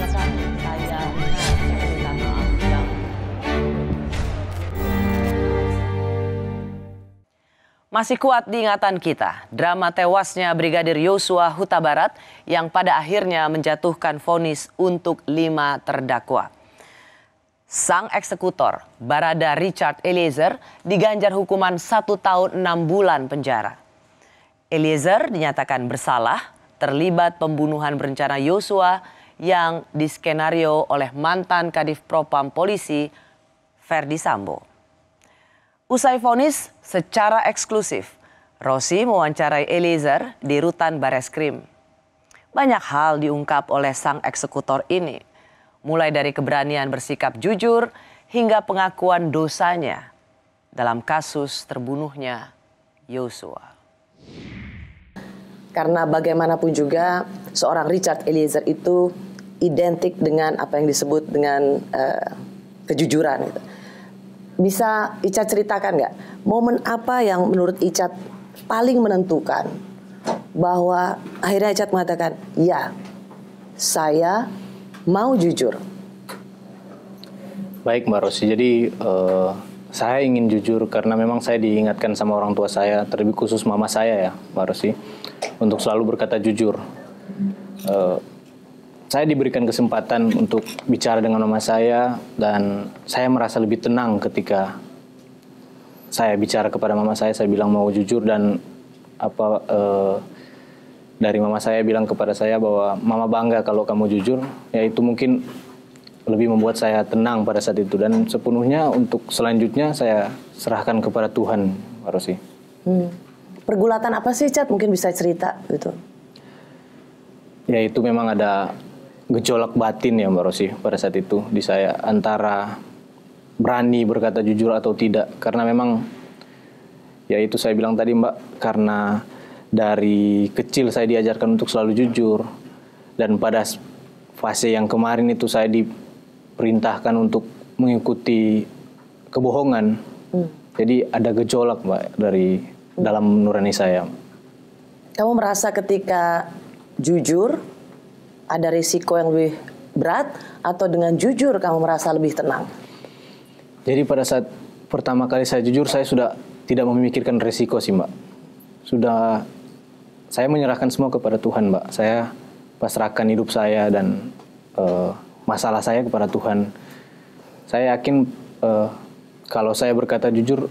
mengatakan saya minta maaf yang masih kuat diingatan kita, drama tewasnya Brigadir Yosua Huta Barat yang pada akhirnya menjatuhkan vonis untuk 5 terdakwa. Sang eksekutor, Barada Richard Eliezer, diganjar hukuman 1 tahun 6 bulan penjara. Eliezer dinyatakan bersalah terlibat pembunuhan berencana Yosua yang diskenario oleh mantan Kadif Propam Polisi Ferdi Sambo. Usai vonis secara eksklusif, Rossi mewawancarai Eliezer di rutan Bareskrim. Banyak hal diungkap oleh sang eksekutor ini, mulai dari keberanian bersikap jujur hingga pengakuan dosanya dalam kasus terbunuhnya Yosua. Karena bagaimanapun juga seorang Richard Eliezer itu identik dengan apa yang disebut dengan kejujuran. Gitu. Bisa Icat ceritakan nggak momen apa yang menurut Icat paling menentukan bahwa akhirnya Icat mengatakan, ya saya mau jujur. Baik Mbak Rossi, jadi saya ingin jujur karena memang saya diingatkan sama orang tua saya, terlebih khusus mama saya ya Mbak Rossi, untuk selalu berkata jujur. Saya diberikan kesempatan untuk bicara dengan mama saya dan saya merasa lebih tenang ketika saya bicara kepada mama saya bilang mau jujur dan dari mama saya bilang kepada saya bahwa mama bangga kalau kamu jujur, ya itu mungkin lebih membuat saya tenang pada saat itu dan sepenuhnya untuk selanjutnya saya serahkan kepada Tuhan, Mbak Rossi. Pergulatan apa sih Cat? Mungkin bisa cerita gitu. Ya itu memang ada gejolak batin ya Mbak Rossi pada saat itu di saya antara berani berkata jujur atau tidak karena memang ya itu saya bilang tadi Mbak karena dari kecil saya diajarkan untuk selalu jujur dan pada fase yang kemarin itu saya diperintahkan untuk mengikuti kebohongan. Jadi ada gejolak Mbak dari dalam nurani saya. Kamu merasa ketika jujur ada risiko yang lebih berat atau dengan jujur kamu merasa lebih tenang? Jadi pada saat pertama kali saya jujur saya sudah tidak memikirkan risiko sih Mbak. Sudah saya menyerahkan semua kepada Tuhan Mbak. Saya pasrahkan hidup saya dan masalah saya kepada Tuhan. Saya yakin kalau saya berkata jujur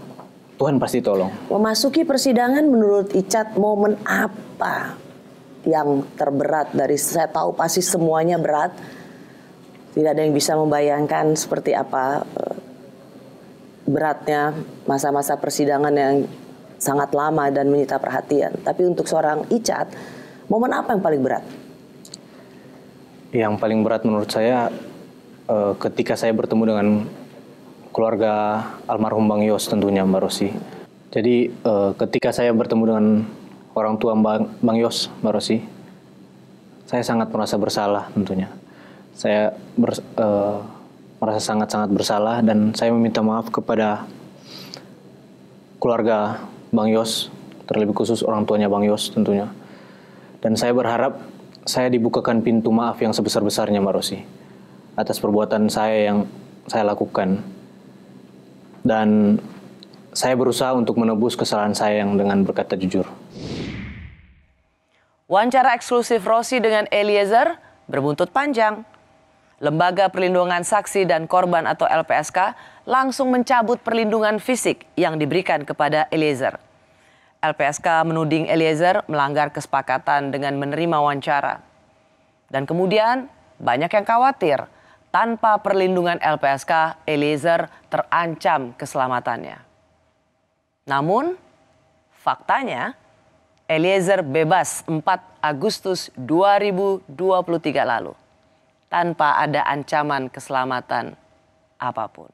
Tuhan pasti tolong. Memasuki persidangan menurut Icat momen apa yang terberat dari saya tahu pasti semuanya berat. Tidak ada yang bisa membayangkan seperti apa beratnya masa-masa persidangan yang sangat lama dan menyita perhatian. Tapi untuk seorang Icat, momen apa yang paling berat? Yang paling berat menurut saya ketika saya bertemu dengan keluarga almarhum Bang Yos tentunya Mbak Rossi. Jadi ketika saya bertemu dengan orang tua Bang Yos, Mbak Rossi, saya sangat merasa bersalah tentunya. Saya merasa sangat-sangat bersalah dan saya meminta maaf kepada keluarga Bang Yos, terlebih khusus orang tuanya Bang Yos tentunya. Dan saya berharap saya dibukakan pintu maaf yang sebesar-besarnya Mbak Rossi atas perbuatan saya yang saya lakukan. Dan saya berusaha untuk menebus kesalahan saya yang dengan berkata jujur. wawancara eksklusif Rossi dengan Eliezer berbuntut panjang. Lembaga Perlindungan Saksi dan Korban atau LPSK langsung mencabut perlindungan fisik yang diberikan kepada Eliezer. LPSK menuding Eliezer melanggar kesepakatan dengan menerima wawancara. Dan kemudian banyak yang khawatir tanpa perlindungan LPSK, Eliezer terancam keselamatannya. Namun faktanya Eliezer bebas 4 Agustus 2023 lalu tanpa ada ancaman keselamatan apapun.